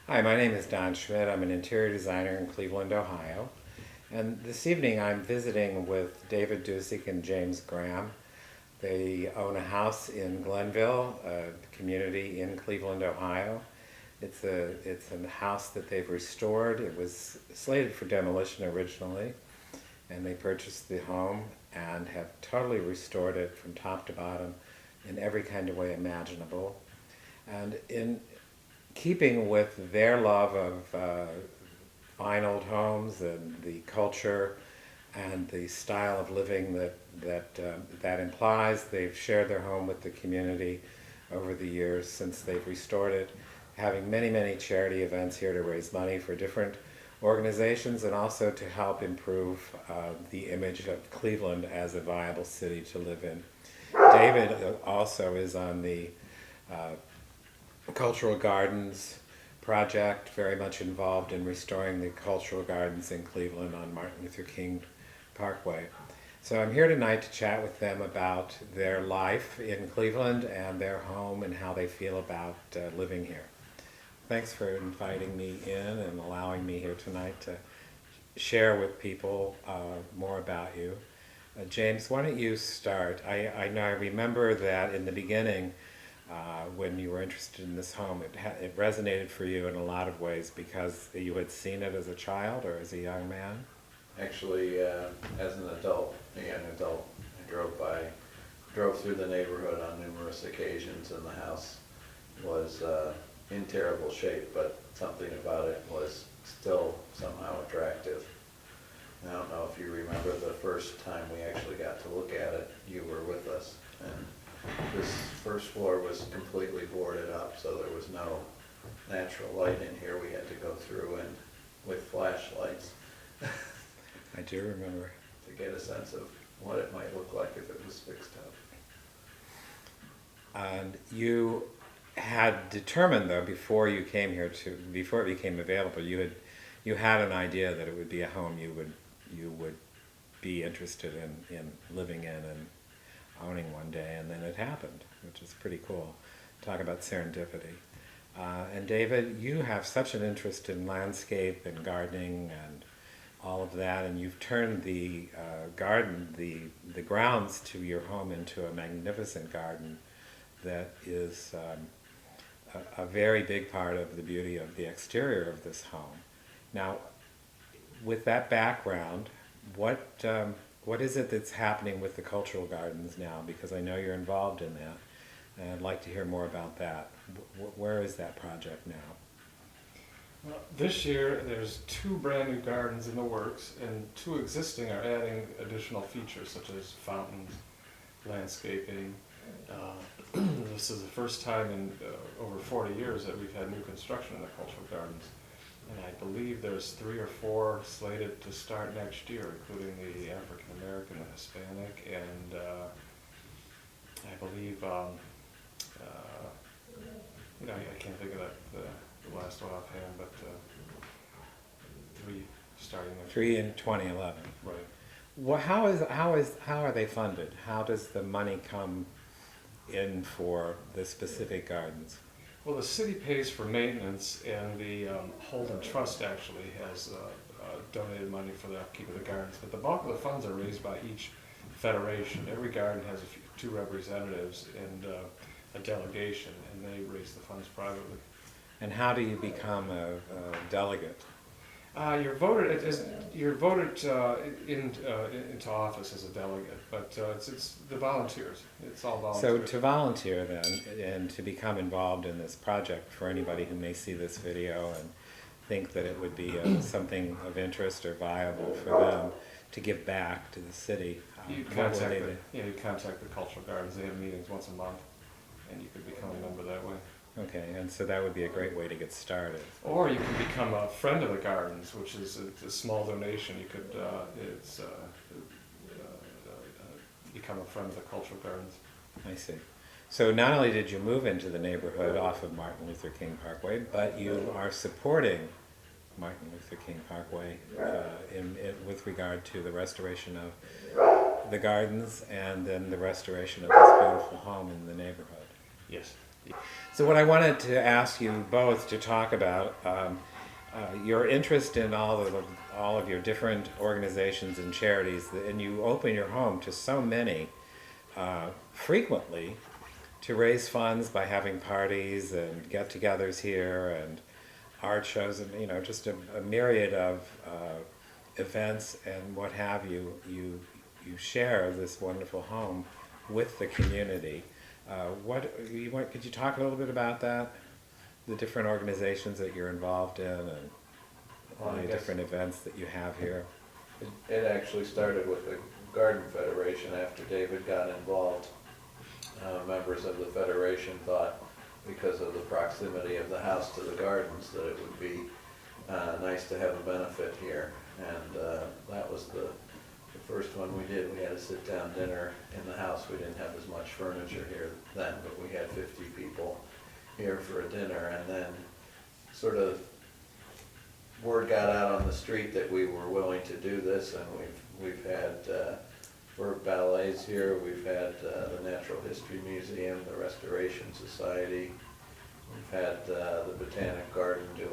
Hi, my name is Don Schmitt. I'm an interior designer in Cleveland, Ohio. And this evening I'm visiting with David Dusek and James Graham. They own a house in Glenville, a community in Cleveland, Ohio. It's a house that they've restored. It was slated for demolition originally, and they purchased the home and have totally restored it from top to bottom in every kind of way imaginable. And in keeping with their love of fine old homes and the culture and the style of living that implies, they've shared their home with the community over the years since they've restored it, having many charity events here to raise money for different organizations and also to help improve the image of Cleveland as a viable city to live in. David also is on the Cultural Gardens project, very much involved in restoring the cultural gardens in Cleveland on Martin Luther King Parkway. So I'm here tonight to chat with them about their life in Cleveland and their home and how they feel about living here. Thanks for inviting me in and allowing me here tonight to share with people more about you. James, why don't you start? I know I remember that in the beginning when you were interested in this home, it resonated for you in a lot of ways because you had seen it as a child or as a young man. Actually, as an adult, a young adult, I drove through the neighborhood on numerous occasions, and the house was in terrible shape, but something about it was still somehow attractive. I don't know if you remember the first time we actually got to look at it, you were with us, and this first floor was completely boarded up, so there was no natural light in here. We had to go through and with flashlights I do remember. to get a sense of what it might look like if it was fixed up. And you had determined, though, before it became available, you had an idea that it would be a home you would be interested in living in and owning one day, and then it happened, which is pretty cool. Talk about serendipity. And David, you have such an interest in landscape and gardening and all of that, and you've turned the garden, the grounds to your home into a magnificent garden that is a very big part of the beauty of the exterior of this home. Now, with that background, what is it that's happening with the cultural gardens now? Because I know you're involved in that, and I'd like to hear more about that. Where is that project now? Well, this year there's 2 brand new gardens in the works, and 2 existing are adding additional features such as fountains, landscaping. This is the first time in over 40 years that we've had new construction in the cultural gardens. And I believe there's 3 or 4 slated to start next year, including the African American, the Hispanic, and I believe, I can't think of the last one offhand, but 3 starting next year. 3 in 2011. Right. Well, how are they funded? How does the money come in for the specific gardens? Well, the city pays for maintenance, and the Holden Trust actually has donated money for the upkeep of the gardens. But the bulk of the funds are raised by each federation. Every garden has 2 representatives and a delegation, and they raise the funds privately. And how do you become a delegate? You're voted into office as a delegate, but it's the volunteers. It's all volunteers. So to volunteer then and to become involved in this project, for anybody who may see this video and think that it would be something of interest or viable for them to give back to the city, You contact the cultural gardens. They have meetings once a month, and you could become a member that way. Okay, and so that would be a great way to get started. Or you can become a friend of the gardens, which is a small donation. You could become a friend of the cultural gardens. I see. So not only did you move into the neighborhood off of Martin Luther King Parkway, but you are supporting Martin Luther King Parkway with regard to the restoration of the gardens and then the restoration of this beautiful home in the neighborhood. Yes. So what I wanted to ask you both to talk about your interest in all of your different organizations and charities, and you open your home to so many frequently to raise funds by having parties and get-togethers here and art shows and just a myriad of events and what have you. You share this wonderful home with the community. Could you talk a little bit about that? The different organizations that you're involved in and all the different events that you have here. It actually started with the Garden Federation after David got involved. Members of the Federation thought, because of the proximity of the house to the gardens, that it would be nice to have a benefit here. And that was the first one we did. We had a sit-down dinner in the house. We didn't have as much furniture here then, but we had 50 people here for a dinner. And then sort of word got out on the street that we were willing to do this, and we've had ballets here. We've had the Natural History Museum, the Restoration Society. We've had the Botanic Garden do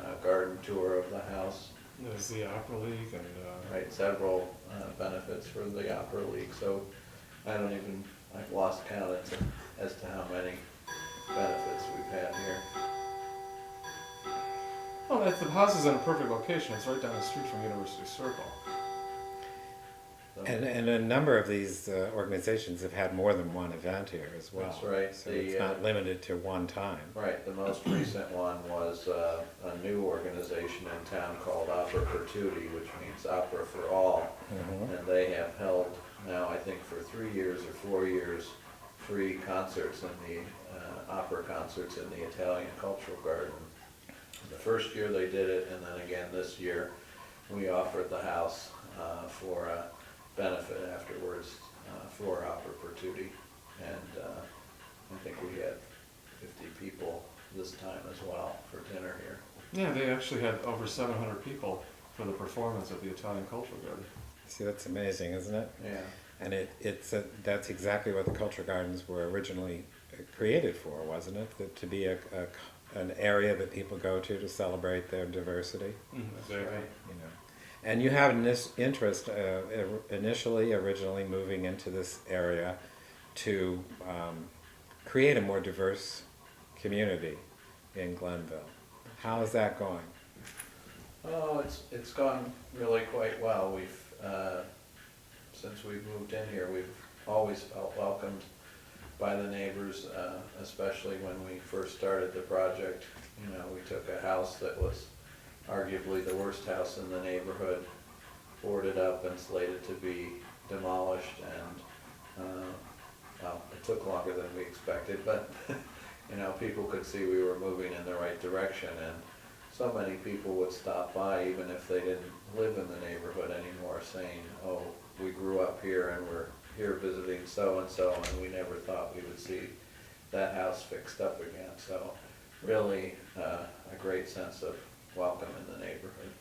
a garden tour of the house. There's the Opera League and Right, several benefits for the Opera League. So I've lost count as to how many benefits we've had here. well, the house is in a perfect location. It's right down the street from University Circle. So, And a number of these organizations have had more than one event here as well. That's right. So it's not limited to one time. right, the most recent one was a new organization in town called Opera Pertuti, which means Opera for All. Mhm. And they have held now, I think for 3 years or 4 years, free concerts in the opera concerts in the Italian Cultural Garden. The first year they did it, and then again this year, we offered the house for a benefit afterwards for Opera Pertuti. And I think we had 50 people this time as well for dinner here. Yeah, they actually had over 700 people for the performance at the Italian Cultural Garden. See, that's amazing, isn't it? Yeah. And that's exactly what the Culture Gardens were originally created for, wasn't it? To be an area that people go to celebrate their diversity. Exactly. And you have an interest originally moving into this area to create a more diverse community in Glenville. How is that going? Oh, it's gone really quite well. We've since we've moved in here, we've always felt welcomed by the neighbors, especially when we first started the project. We took a house that was arguably the worst house in the neighborhood, boarded up and slated to be demolished, and well, it took longer than we expected, but people could see we were moving in the right direction, and so many people would stop by even if they didn't live in the neighborhood anymore, saying, oh, we grew up here and we're here visiting so-and-so, and we never thought we would see that house fixed up again. So really a great sense of welcome in the neighborhood.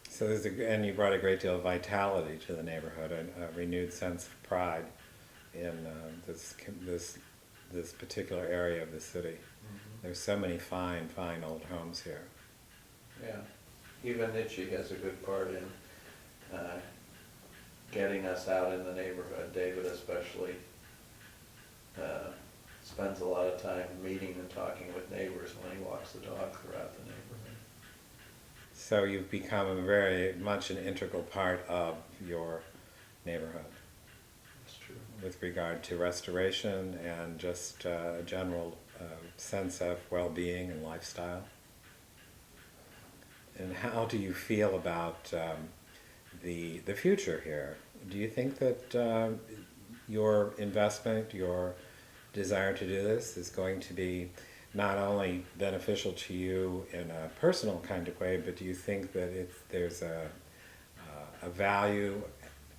So and you brought a great deal of vitality to the neighborhood, a renewed sense of pride in this particular area of the city. Mm-hmm. There's so many fine old homes here. Yeah, even Nietzsche has a good part in getting us out in the neighborhood. David especially spends a lot of time meeting and talking with neighbors when he walks the dog throughout the neighborhood. So you've become very much an integral part of your neighborhood. That's true. With regard to restoration and just a general sense of well-being and lifestyle. And how do you feel about the future here? Do you think that your investment, your desire to do this is going to be not only beneficial to you in a personal kind of way, but do you think that there's a value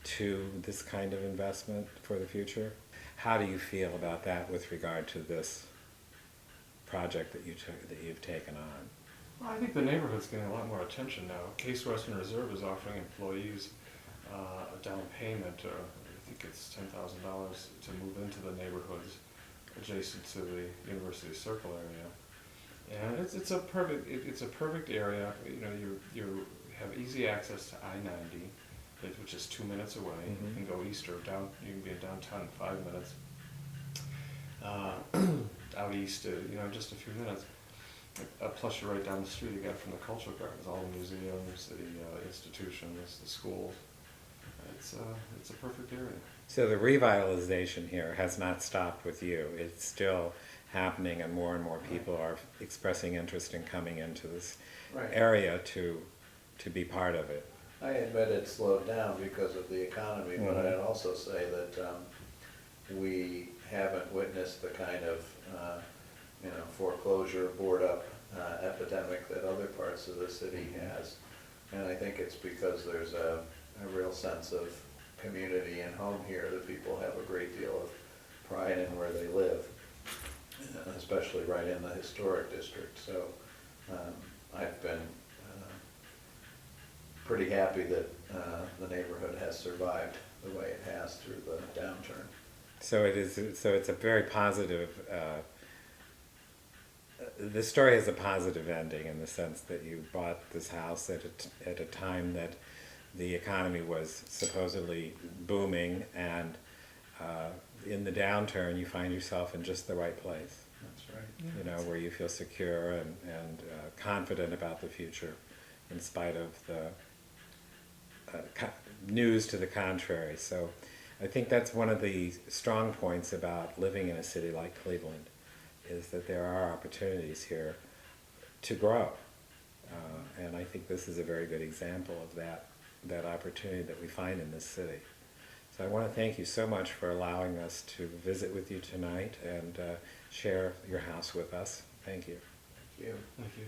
to this kind of investment for the future? How do you feel about that with regard to this project that you've taken on? Well, I think the neighborhood's getting a lot more attention now. Case Western Reserve is offering employees a down payment, or I think it's $10,000 to move into the neighborhoods. adjacent to the University Circle area. And it's a perfect area. You know, you have easy access to I-90, which is 2 minutes away. Mhm. You can go east or down. You can be in downtown in 5 minutes. Out east, you know, just a few minutes. Plus, you're right down the street. You got from the cultural gardens, all the museums, the institutions, the schools. It's a perfect area. So the revitalization here has not stopped with you. It's still happening, and more people are expressing interest in coming into this Right. area to be part of it. I admit it slowed down because of the economy, but Mhm. I'd also say that we haven't witnessed the kind of foreclosure, board up epidemic that other parts of the city has. And I think it's because there's a real sense of community and home here, that people have a great deal of pride in where they live, especially right in the historic district. So I've been pretty happy that the neighborhood has survived the way it has through the downturn. So it is. So it's a very positive. The story has a positive ending in the sense that you bought this house at a time that the economy was supposedly booming, and in the downturn you find yourself in just the right place. That's right. Yeah, You know, where you feel secure and confident about the future, in spite of the news to the contrary. So I think that's one of the strong points about living in a city like Cleveland, is that there are opportunities here to grow. And I think this is a very good example of that opportunity that we find in this city. So I want to thank you so much for allowing us to visit with you tonight and share your house with us. Thank you. Thank you. Thank you.